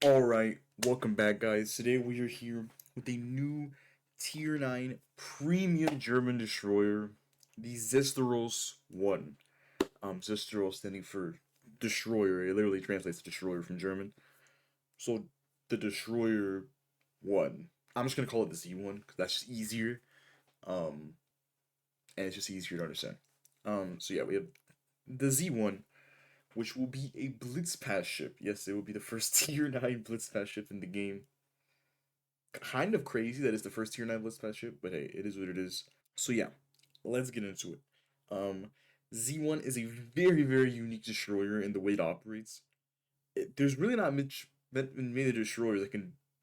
Alright, welcome back guys. Today we are here with a new Tier 9 Premium German Destroyer, the Zerstörer-1. Zerstörer standing for Destroyer, it literally translates to Destroyer from German. So, the Destroyer 1. I'm just gonna call it the Z1, because that's just easier, and it's just easier to understand. So yeah, we have the Z1, which will be a Blitz pass ship. Yes, it will be the first Tier 9 Blitz pass ship in the game. Kind of crazy that it's the first Tier 9 Blitz pass ship, but hey, it is what it is. So yeah, let's get into it. Z1 is a very, very unique destroyer in the way it operates. There's really not many destroyers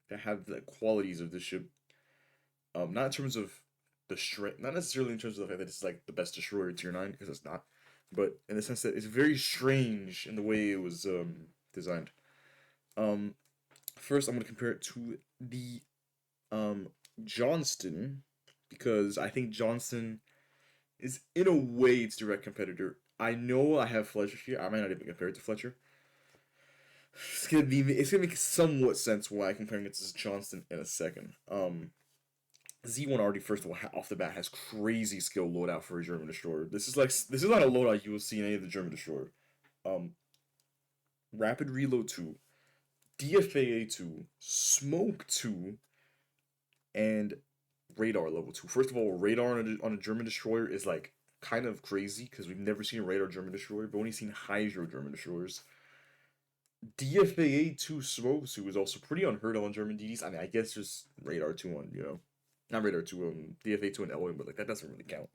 that have the qualities of this ship. Not in terms of the strength, not necessarily in terms of the fact that it's like the best destroyer Tier 9, because it's not, but in the sense that it's very strange in the way it was designed. Um, First, I'm going to compare it to the Johnston, because I think Johnston is in a way its direct competitor. I know I have Fletcher here. I might not even compare it to Fletcher. It's gonna make somewhat sense why I'm comparing it to Johnston in a second. Z1 already first of all off the bat has crazy skill loadout for a German destroyer. This is not a loadout you will see in any of the German destroyer. Um, Rapid reload 2, DFAA 2, smoke 2, and radar level 2. First of all, radar on a German destroyer is like kind of crazy because we've never seen a radar German destroyer. We've only seen Hydro German destroyers. DFAA 2 smoke 2 is also pretty unheard of on German DDs. I mean, I guess just radar 2 on, not radar 2, DFA 2 and Elwing, but like that doesn't really count.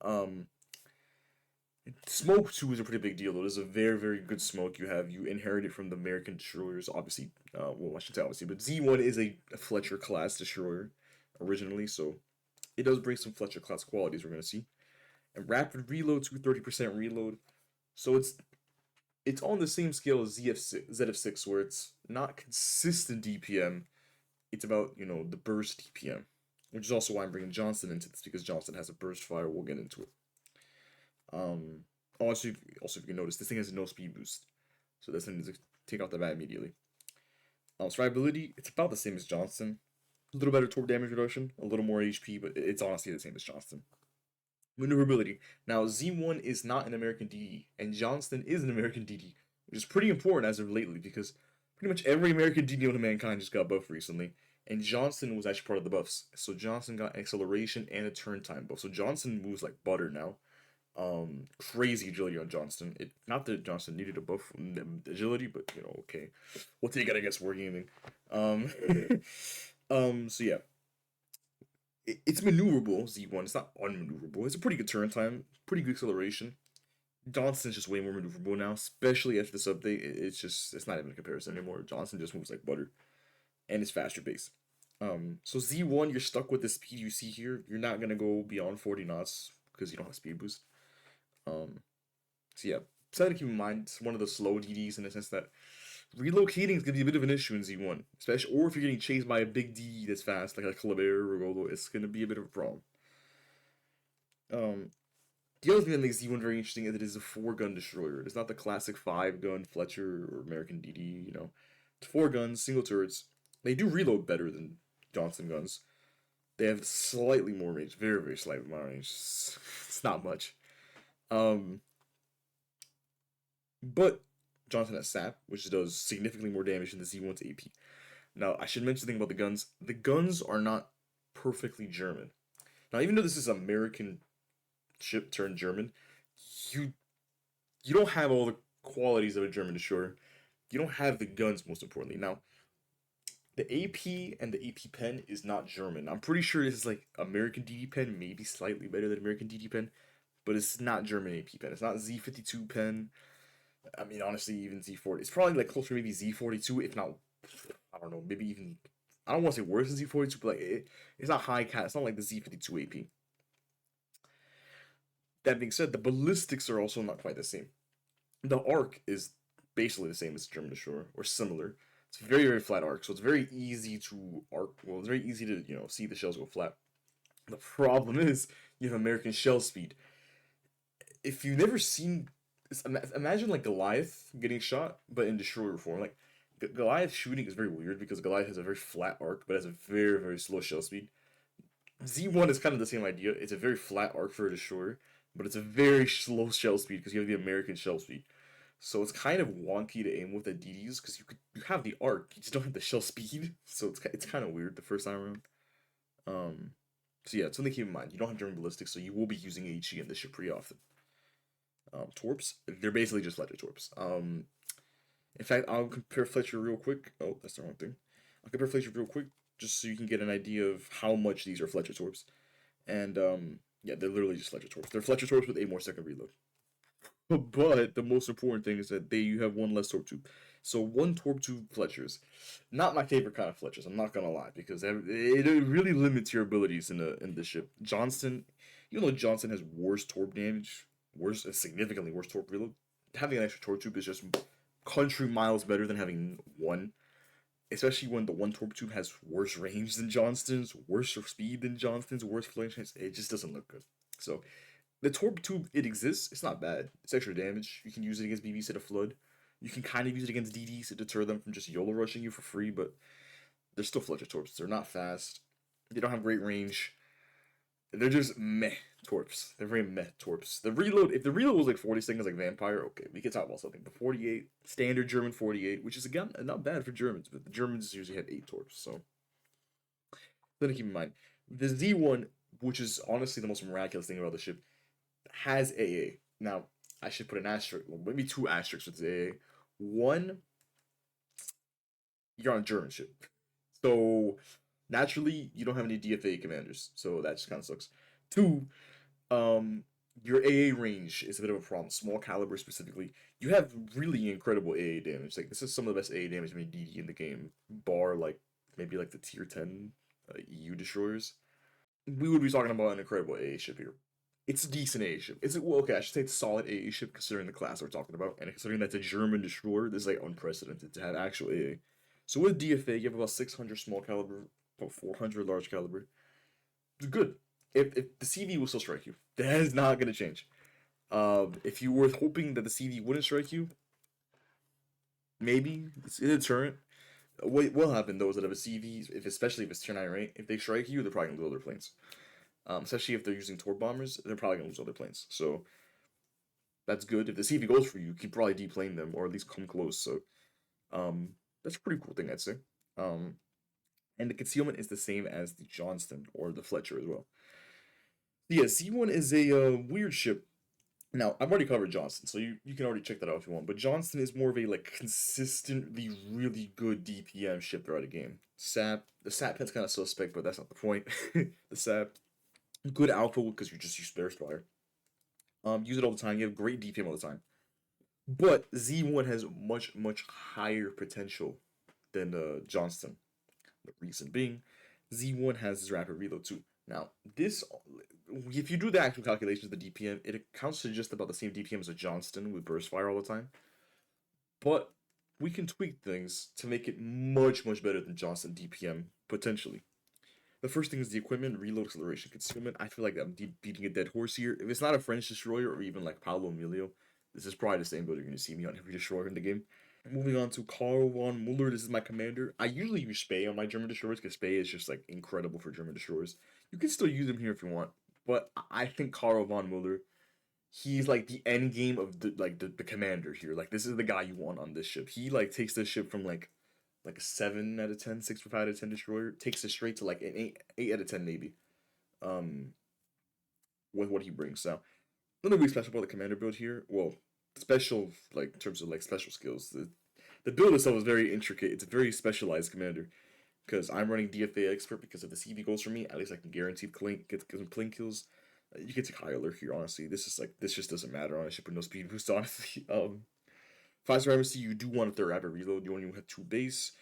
Um, Smoke 2 is a pretty big deal, though. This is a very, very good smoke you have. You inherit it from the American destroyers, obviously. Well, I should say obviously, but Z1 is a Fletcher class destroyer originally, so it does bring some Fletcher class qualities we're going to see. And rapid reload to 30% reload. So it's on the same scale as ZF6, where it's not consistent DPM. It's about, the burst DPM. Which is also why I'm bringing Johnson into this, because Johnson has a burst fire. We'll get into it. Also, if you can notice, this thing has no speed boost. So this thing is to take off the bat immediately. Survivability, it's about the same as Johnson. A little better torque damage reduction, a little more HP, but it's honestly the same as Johnston. Maneuverability. Now, Z1 is not an American DD, and Johnston is an American DD, which is pretty important as of lately because pretty much every American DD on the Mankind just got buffed recently, and Johnston was actually part of the buffs. So Johnston got acceleration and a turn time buff. So Johnston moves like butter now. Crazy agility on Johnston. Not that Johnston needed a buff from agility, but okay. We'll take it, I guess, wargaming. So yeah, it's maneuverable. Z1. It's not unmaneuverable. It's a pretty good turn time, pretty good acceleration. Johnston's just way more maneuverable now, especially after this update. It's not even a comparison anymore. Johnson just moves like butter, and it's faster pace. So Z1, you're stuck with the speed you see here. You're not gonna go beyond 40 knots because you don't have speed boost. So yeah, something to keep in mind. It's one of the slow DDs in the sense that relocating is gonna be a bit of an issue in Z1, especially or if you're getting chased by a big DD that's fast, like a Colbert or Rolo, it's gonna be a bit of a problem. Um, the other thing that makes Z1 very interesting is it is a four-gun destroyer. It's not the classic five-gun Fletcher or American DD. It's four guns, single turrets. They do reload better than Johnson guns. They have slightly more range, very very slight amount of range. It's not much. Um, But Johnson has sap, which does significantly more damage than the Z1's AP. Now, I should mention the thing about the guns. The guns are not perfectly German. Now, even though this is American ship turned German, you you don't have all the qualities of a German destroyer. You don't have the guns, most importantly. Now, the AP and the AP pen is not German. I'm pretty sure this is like American DD pen, maybe slightly better than American DD pen, but it's not German AP pen. It's not Z52 pen. I mean, honestly, even Z40. It's probably like closer to maybe Z42, if not, I don't know, maybe even. I don't want to say worse than Z42, but like it's not high cat. It's not like the Z52 AP. That being said, the ballistics are also not quite the same. The arc is basically the same as German Destroyer, or similar. It's very, very flat arc, so it's very easy to arc. Well, it's very easy to see the shells go flat. The problem is you have American shell speed. If you've never seen, imagine like Goliath getting shot, but in destroyer form. Like Goliath shooting is very weird because Goliath has a very flat arc, but has a very, very slow shell speed. Z1 is kind of the same idea. It's a very flat arc for a destroyer, but it's a very slow shell speed because you have the American shell speed. So it's kind of wonky to aim with the DDs because you have the arc, you just don't have the shell speed. So it's kind of weird the first time around. Um, so yeah, it's something to keep in mind. You don't have German ballistics, so you will be using HE in this ship pretty often. Torps, they're basically just Fletcher Torps. In fact, I'll compare Fletcher real quick. Oh, that's the wrong thing. I'll compare Fletcher real quick just so you can get an idea of how much these are Fletcher Torps. And yeah, they're literally just Fletcher Torps. They're Fletcher Torps with 8 more second reload. But the most important thing is that you have one less torp tube. So one torp tube Fletchers, not my favorite kind of Fletchers. I'm not gonna lie because it really limits your abilities in this ship. Johnston, even though Johnston has worse torp damage, significantly worse torp reload, having an extra torp tube is just country miles better than having one. Especially when the one torp tube has worse range than Johnston's, worse speed than Johnston's, worse flank chance. It just doesn't look good. So the torp tube, it exists. It's not bad. It's extra damage. You can use it against BBs to flood. You can kind of use it against DDs to deter them from just YOLO rushing you for free, but they're still Fletcher Torps. They're not fast. They don't have great range. They're just meh Torps. They're very meh Torps. The reload, if the reload was like 40 seconds like Vampire, okay, we could talk about something. But 48, standard German 48, which is again not bad for Germans, but the Germans usually have 8 Torps, so then keep in mind. The Z1, which is honestly the most miraculous thing about the ship, has AA. Now, I should put an asterisk, well, maybe 2 asterisks with AA. One, you're on a German ship. So, naturally, you don't have any DFA commanders. So, that just kind of sucks. 2, your AA range is a bit of a problem. Small caliber specifically. You have really incredible AA damage. Like, this is some of the best AA damage in DD in the game. Bar, like, maybe like the tier 10 EU destroyers. We would be talking about an incredible AA ship here. It's a decent AA ship. It's well, okay. I should say it's a solid AA ship considering the class we're talking about, and considering that's a German destroyer. This is like unprecedented to have actual AA. So with DFA, you have about 600 small caliber, about 400 large caliber. It's good. If the CV will still strike you, that is not gonna change. If you were hoping that the CV wouldn't strike you, maybe it's a deterrent. What will happen though is that if a CV, especially if it's tier 9 right, if they strike you, they're probably gonna lose other planes. Especially if they're using torp bombers, they're probably gonna lose other planes. So that's good. If the CV goes for you, you can probably deplane them or at least come close. So that's a pretty cool thing, I'd say. And the concealment is the same as the Johnston or the Fletcher as well. Yeah, Z1 is a weird ship. Now, I've already covered Johnston, so you can already check that out if you want. But Johnston is more of a like consistently really good DPM ship throughout the game. The Sap pen's kind of suspect, but that's not the point. The Sap, good alpha because you just use Bear's Fire. Use it all the time. You have great DPM all the time. But Z1 has much higher potential than Johnston. The reason being, Z1 has this rapid reload too. Now, this, if you do the actual calculations of the DPM, it accounts to just about the same DPM as a Johnston with burst fire all the time. But we can tweak things to make it much better than Johnston DPM, potentially. The first thing is the equipment, reload, acceleration, concealment. I feel like I'm beating a dead horse here. If it's not a French destroyer or even like Paolo Emilio, this is probably the same build you're going to see me on every destroyer in the game. Moving on to Karl von Muller, this is my commander. I usually use Spey on my German destroyers because Spey is just like incredible for German destroyers. You can still use him here if you want, but I think Karl von Muller, he's like the end game of the commander here. Like this is the guy you want on this ship. He like takes this ship from like a 7 out of 10, 6 out of 10 destroyer, takes it straight to like an 8 out of 10 maybe. With what he brings. Now, nothing really special about the commander build here. Well, special like in terms of like special skills. The build itself is very intricate. It's a very specialized commander. Because I'm running DFA expert because if the CV goes for me, at least I can guarantee get some plane kills. You can take high alert here, honestly. This just doesn't matter on a ship with no speed boost, honestly. 5-star MC, you do want a third rapid reload. You only have 2 base.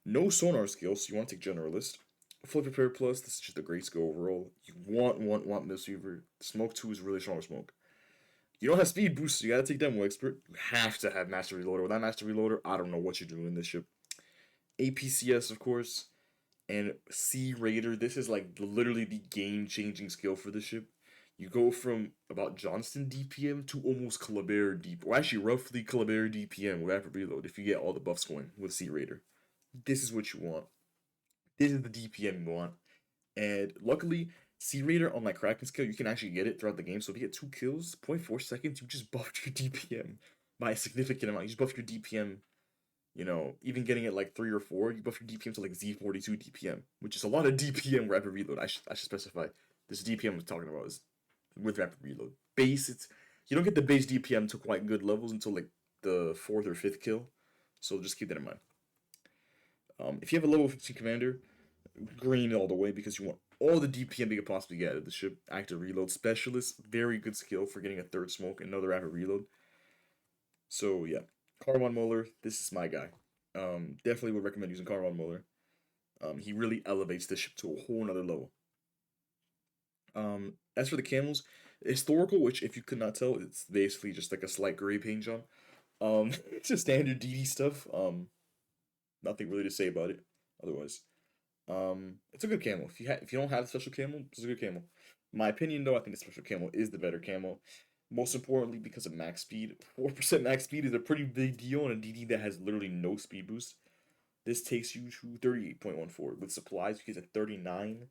No sonar skills, so you want to take generalist. Fully prepared plus, this is just a great skill overall. You want Mistweaver. Smoke 2 is really strong smoke. You don't have speed boost, so you gotta take demo expert. You have to have master reloader. Without master reloader, I don't know what you're doing in this ship. APCS, of course, and Sea Raider. This is like literally the game-changing skill for this ship. You go from about Johnston DPM to almost Colbert DPM, or actually roughly Colbert DPM with rapid reload if you get all the buffs going with Sea Raider. This is what you want. This is the DPM you want. And luckily, Sea Raider on like Kraken skill, you can actually get it throughout the game. So if you get 2 kills, 0.4 seconds, you just buffed your DPM by a significant amount. You just buffed your DPM, even getting it like 3 or 4, you buff your DPM to like Z42 DPM, which is a lot of DPM rapid reload. I should specify. This DPM I'm talking about is with rapid reload. You don't get the base DPM to quite good levels until like the 4th or 5th kill. So just keep that in mind. If you have a level 15 commander, green all the way because you want all the DPM you could possibly get out of the ship. Active reload specialist, very good skill for getting a 3rd smoke, another rapid reload. So yeah, Carmon Muller, this is my guy. Definitely would recommend using Carmon Muller. He really elevates the ship to a whole nother level. As for the camels, historical, which if you could not tell, it's basically just like a slight gray paint job. It's just standard DD stuff. Nothing really to say about it. Otherwise, it's a good camo. If you don't have the special camo, it's a good camo. My opinion, though, I think the special camo is the better camo. Most importantly, because of max speed. 4% max speed is a pretty big deal on a DD that has literally no speed boost. This takes you to 38.14. With supplies, you get to 39.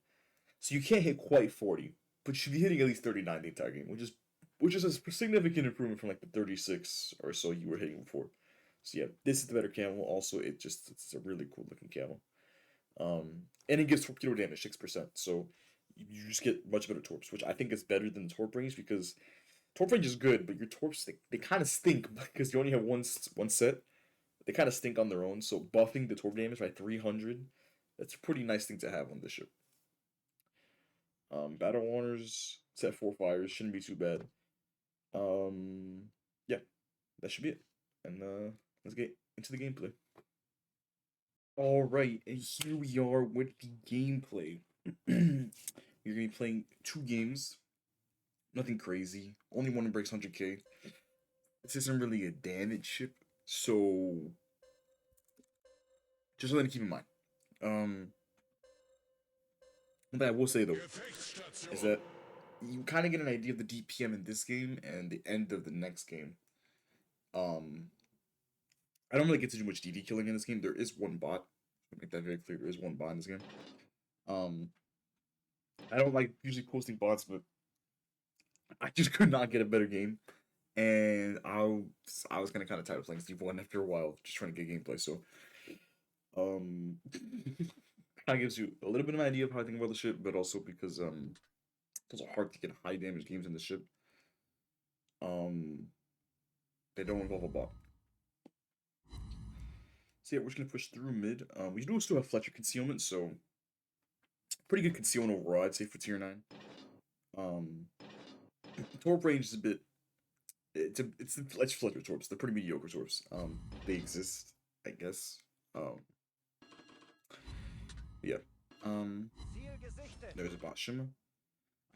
So you can't hit quite 40, but you should be hitting at least 39 the entire game, which is a significant improvement from like the 36 or so you were hitting before. So yeah, this is the better camo. Also, it's a really cool looking camo. And it gives torpedo damage 6%, so you just get much better torps, which I think is better than the torp range because torp range is good, but your torps they kind of stink because you only have one set. They kind of stink on their own, so buffing the torp damage by 300, that's a pretty nice thing to have on this ship. Battle Warners set 4 fires shouldn't be too bad. Yeah, that should be it, and let's get into the gameplay. All right, and here we are with the gameplay. You're gonna be playing 2 games. Nothing crazy. Only one that breaks 100k. This isn't really a damage ship, so just something to keep in mind. One thing I will say though is that you kind of get an idea of the DPM in this game and the end of the next game. I don't really get to do much DD killing in this game. There is one bot. I'll make that very clear. There is one bot in this game. Um, I don't like usually posting bots, but I just could not get a better game, and I was kind of tired of playing Steve 1 after a while, just trying to get gameplay. So, kind of gives you a little bit of an idea of how I think about the ship, but also because it's also hard to get high damage games in the ship. They don't involve a bot. So yeah, we're just gonna push through mid. We do still have Fletcher concealment, so pretty good concealment overall, I'd say for tier 9. Torp range is a bit. It's Fletcher torps. They're pretty mediocre torps. They exist, I guess. Yeah. There's a bot shimmer.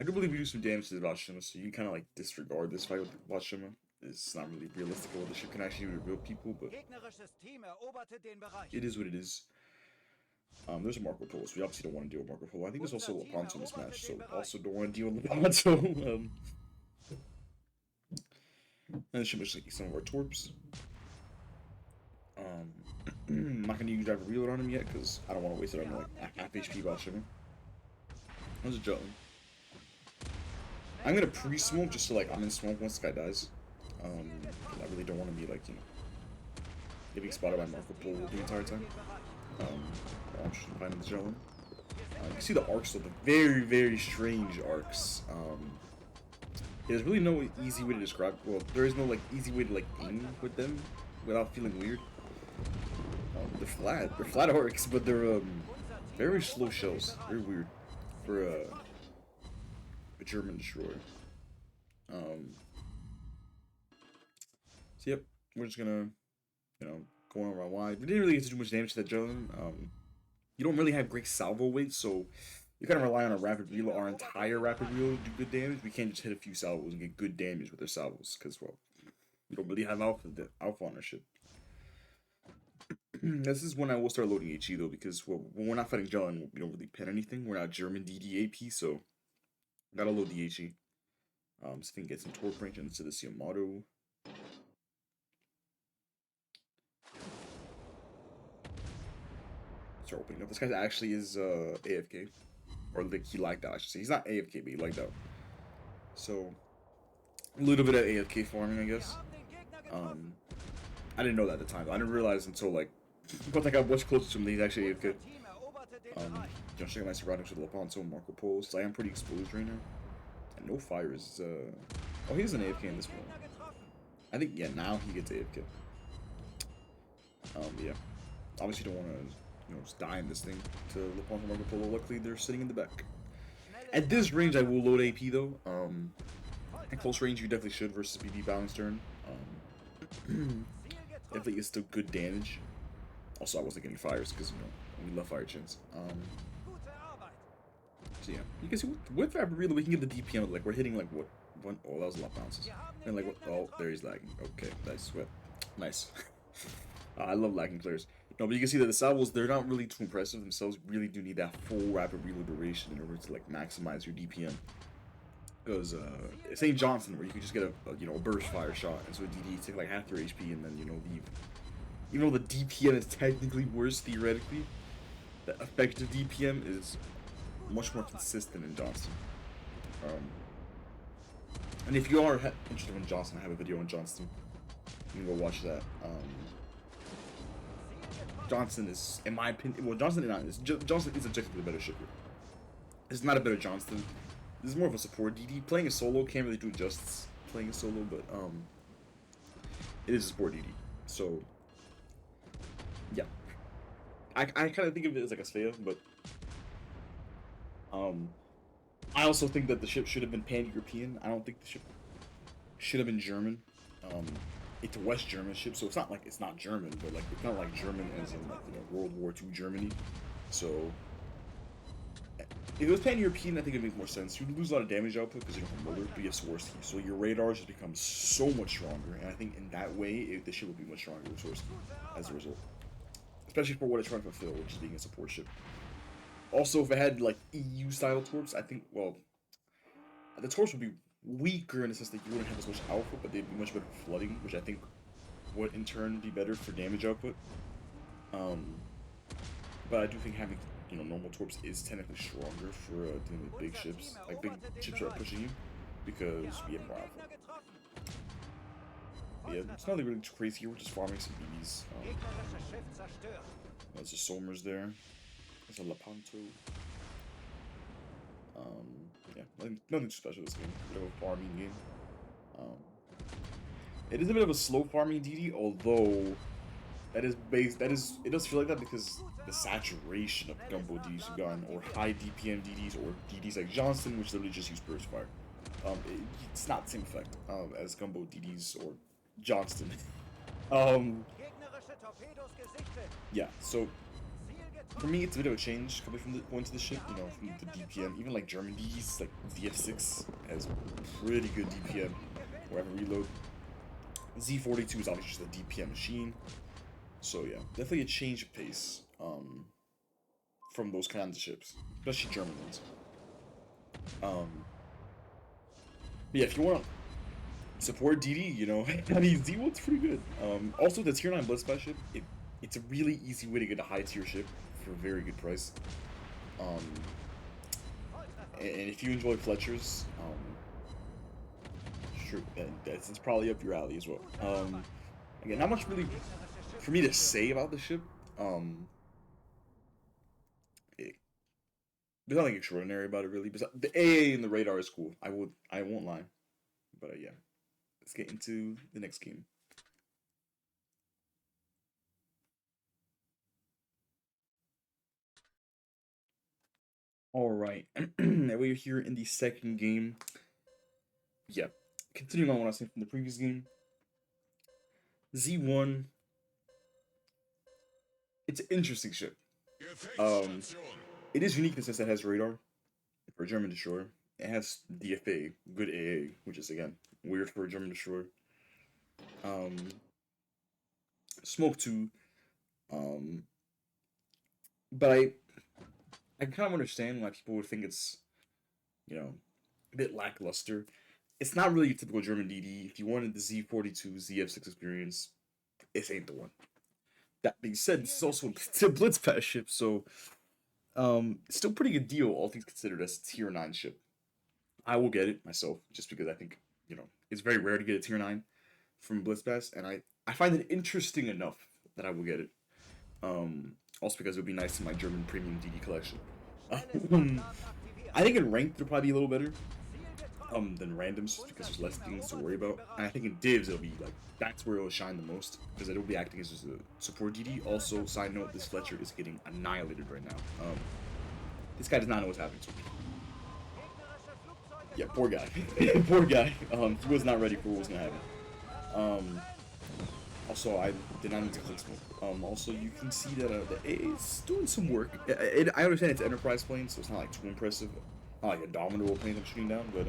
I do believe we do some damage to the bot shimmer, so you can kind of like disregard this fight with the bot shimmer. It's not really realistic what the ship can actually do to real people, but it is what it is. There's a Marco Polo, so we obviously don't want to deal with Marco Polo. I think there's also a Lepanto mismatch, so also don't want to deal with Lepanto. And this should just like some of our torps. I'm not gonna use driver reload on him yet because I don't want to waste it on like half HP bot shimmer. There's a Jutland. I'm gonna pre-smoke just so like I'm in smoke once the guy dies. I really don't want to be like getting spotted by Marco Polo the entire time. I'm just finding the Jutland. You can see the arcs, though, the very, very strange arcs. There's really no easy way to describe. Well, there is no like easy way to like aim with them without feeling weird. They're flat. They're flat arcs, but they're very slow shells. Very weird for a German destroyer. So yep, we're just gonna go on around wide. We didn't really get to do much damage to that German. You don't really have great salvo weight, so you kind of rely on a rapid reload. Our entire rapid reload to do good damage. We can't just hit a few salvos and get good damage with their salvos, because well, we don't really have alpha on our ship. This is when I will start loading HE though, because well, when we're not fighting John, we don't really pin anything. We're not German DDAP, so gotta load the HE. So if we can get some torque range into this Yamato. Start opening up. This guy actually is AFK. Or like he lagged out, I should say. He's not AFK, but he lagged out. So a little bit of AFK farming, I guess. I didn't know that at the time. I didn't realize until like once I got much closer to him that he's actually AFK. Check out my surroundings with Lepanto and Marco Polo. So I am pretty exposed right now. And no fire is oh, he's an AFK in this one. I think yeah, now he gets AFK. Yeah. Obviously don't wanna just die in this thing to Lepanto and Marco Polo. Luckily they're sitting in the back. At this range I will load AP though. At close range you definitely should versus BB balance turn. Definitely is still good damage. Also, I wasn't getting fires because we love fire chins. So yeah, you can see with Rapid Reload we can get the DPM. Like we're hitting like what one? Oh, that was a lot of bounces. And like what? Oh, there he's lagging. Okay, nice sweat. Nice. I love lagging players. No, but you can see that the salvos, they're not really too impressive themselves. You really do need that full Rapid Reload duration in order to like maximize your DPM. Because St. Johnson, where you can just get a burst fire shot, and so DD take like half your HP, and then leave. Even though the DPM is technically worse theoretically, the effective DPM is much more consistent in Johnson. And if you are interested in Johnson, I have a video on Johnston. You can go watch that. Johnson is, in my opinion, well, Johnson is objectively a better shipper. It's not a better Johnston. This is more of a support DD. Playing a solo can't really do justice playing a solo, but it is a support DD. So yeah, I kind of think of it as like a Svea, but I also think that the ship should have been pan-European. I don't think the ship should have been German. It's a West German ship, so it's not like it's not German, but like it's not like German as in like World War II Germany. So if it was pan-European, I think it makes more sense. You'd lose a lot of damage output because you don't have motor, but you have Swarovski. So your radar just becomes so much stronger, and I think in that way, the ship would be much stronger with Swarovski as a result. Especially for what it's trying to fulfill, which is being a support ship. Also, if it had like EU-style torps, I think, well, the torps would be weaker in the sense that you wouldn't have as much output, but they'd be much better for flooding, which I think would in turn be better for damage output. But I do think having normal torps is technically stronger for dealing with big ships, like big ships that are pushing you, because we have more output. Yeah, it's nothing really too crazy here. We're just farming some BBs. There's a Somers there. There's a Lepanto. Yeah, nothing special this game. A bit of a farming game. It is a bit of a slow farming DD, although it does feel like that because the saturation of Gumbo DDs you've gotten, or high DPM DDs, or DDs like Johnston, which literally just use burst fire. It's not the same effect as Gumbo DDs or Johnston. Yeah, so for me, it's a bit of a change coming from going to the ship, from the DPM. Even like German DDs, like VF6 has pretty good DPM wherever reload. Z42 is obviously just a DPM machine. So yeah, definitely a change of pace from those kinds of ships, especially German ones. But yeah, if you want to support DD, I mean, Z1's pretty good. Also, the tier 9 Blitz ship, it's a really easy way to get a high tier ship for a very good price. And if you enjoy Fletchers, sure, it's probably up your alley as well. Again, not much really for me to say about the ship. There's nothing extraordinary about it really. But the AA and the radar is cool. I won't lie. But yeah, let's get into the next game. All right, we're here in the second game. Yeah, continuing on what I was saying from the previous game. Z1. It's an interesting ship. It is unique in the sense that it has radar for a German destroyer. It has DFA, good AA, which is again weird for a German destroyer. Smoke 2. But I kind of understand why people would think it's a bit lackluster. it's not really a typical German DD. If you wanted the Z42, ZF6 experience, this ain't the one. That being said, this is also it's a Blitz pass ship, so still pretty good deal, all things considered, as a tier 9 ship. I will get it myself, just because I think, it's very rare to get a tier 9 from Blitz Pass, and I find it interesting enough that I will get it. Also because it would be nice in my German premium DD collection. I think in ranked it'll probably be a little better than randoms, just because there's less things to worry about. And I think in divs it'll be like, that's where it'll shine the most, because it'll be acting as just a support DD. Also, side note, this Fletcher is getting annihilated right now. This guy does not know what's happening to him. Yeah, poor guy. Poor guy. He was not ready for what was gonna happen. Also, I did not need to click smoke. Also, you can see that the A is doing some work. I understand it's Enterprise plane, so it's not like too impressive. Not like a Dominable plane I'm shooting down, but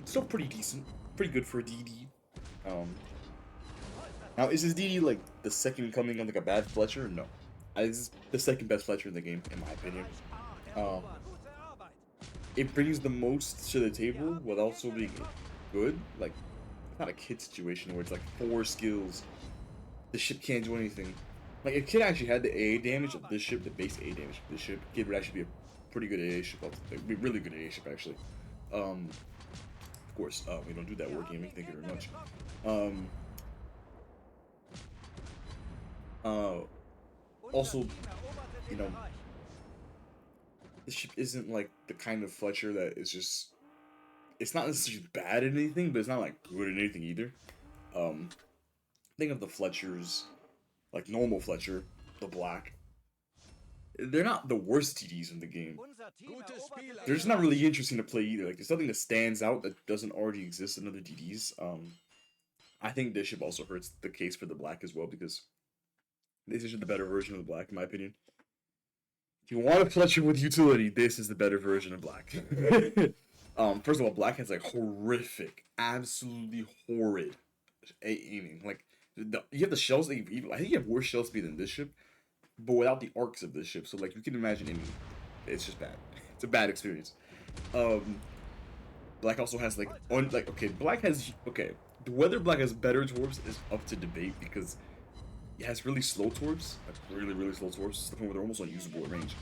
still pretty decent. Pretty good for a DD. Now, is this DD like the second coming of like a bad Fletcher? No. This is the second best Fletcher in the game, in my opinion. It brings the most to the table while also being good. Like, it's not a kid situation where it's like 4 skills, the ship can't do anything. Like, if Kid actually had the AA damage of this ship, the base AA damage of this ship, Kid would actually be a pretty good AA ship. Like, be really good AA ship, actually. Of course, we don't do that wargaming, thank you very much. Also, this ship isn't like the kind of Fletcher that is just, it's not necessarily bad at anything, but it's not like good at anything either. Think of the Fletchers, like normal Fletcher, the black. They're not the worst TDs in the game. They're just not really interesting to play either. Like, there's something that stands out that doesn't already exist in other DDs. I think this ship also hurts the case for the black as well, because this is the better version of the black, in my opinion. If you want a Fletcher with utility, this is the better version of black. First of all, black has like horrific, absolutely horrid aiming. Like, you have the shell speed. I think you have worse shell speed than this ship, but without the arcs of this ship. So like, you can imagine aiming. It's just bad. It's a bad experience. Black also has like black has whether black has better torps is up to debate, because it has really slow torps, like really slow torps, to the point where they're almost unusable at range.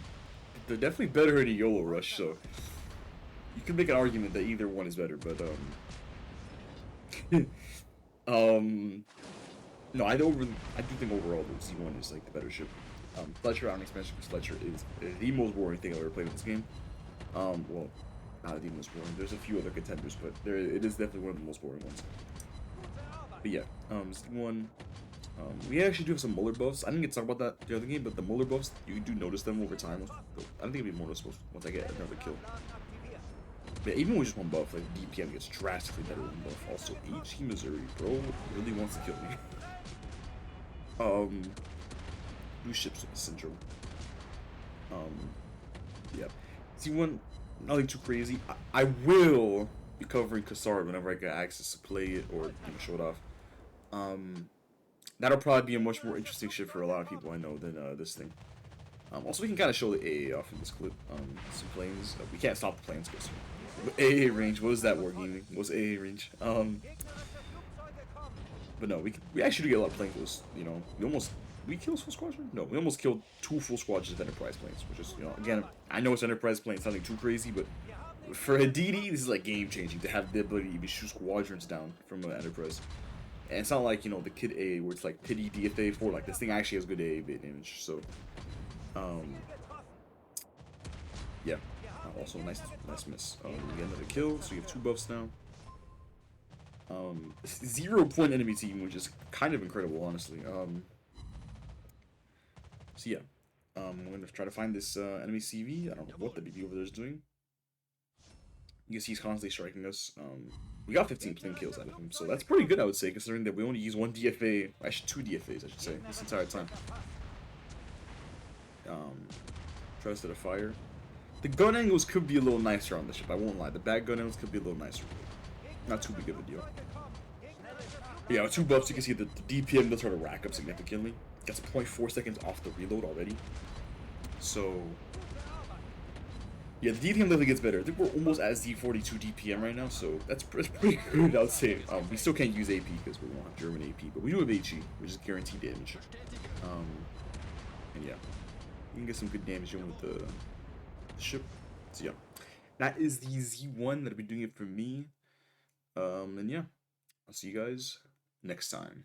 They're definitely better in a YOLO rush, so you can make an argument that either one is better, but no, I do think overall the Z1 is like the better ship. Fletcher on expansion, because Fletcher is the most boring thing I've ever played in this game. Well, not the most boring. There's a few other contenders, but it is definitely one of the most boring ones. But yeah, Z1. We actually do have some Muller buffs. I didn't get to talk about that the other game, but the Muller buffs, you do notice them over time. I don't think it'll be more noticeable once I get another kill. But even with just one buff, like DPM gets drastically better with one buff. Also, HE Missouri, bro, really wants to kill me. New ships syndrome. Yeah. Z1, nothing too crazy. I will be covering Kassar whenever I get access to play it or show it off. That'll probably be a much more interesting ship for a lot of people I know than this thing. Also, we can kind of show the AA off in this clip. Some planes. We can't stop the planes, because AA range. What is that wargaming? What's AA range? But no, we actually do get a lot of plane kills. We killed full squadron? No, we almost killed 2 full squadrons of Enterprise planes, which is, again, I know it's Enterprise planes, nothing too crazy, but for a DD, this is like game changing to have the ability to even shoot squadrons down from an Enterprise. And it's not like, the Kid A, where it's like pity DFA 4, like this thing actually has good AA bit damage, so, yeah. Also, nice miss. We get another kill, so we have 2 buffs now. 0-point enemy team, which is kind of incredible, honestly. So yeah, I'm gonna try to find this enemy CV. I don't know what the BB over there is doing. You can see he's constantly striking us. We got 15 plane kills out of him, so that's pretty good, I would say, considering that we only use 1 DFA, actually 2 DFAs, I should say, this entire time. Try to set a fire. The gun angles could be a little nicer on the ship, I won't lie. The back gun angles could be a little nicer. Not too big of a deal. But yeah, with 2 buffs, you can see that the DPM does start to rack up significantly. Gets 0.4 seconds off the reload already. So, Yeah, the DPM definitely gets better. I think we're almost at D42 DPM right now, so that's pretty good, I would say. We still can't use AP because we won't have German AP, but we do have HE, which is guaranteed damage. And yeah, you can get some good damage in with the ship. So yeah, that is the Z1 that'll be doing it for me. And yeah, I'll see you guys next time.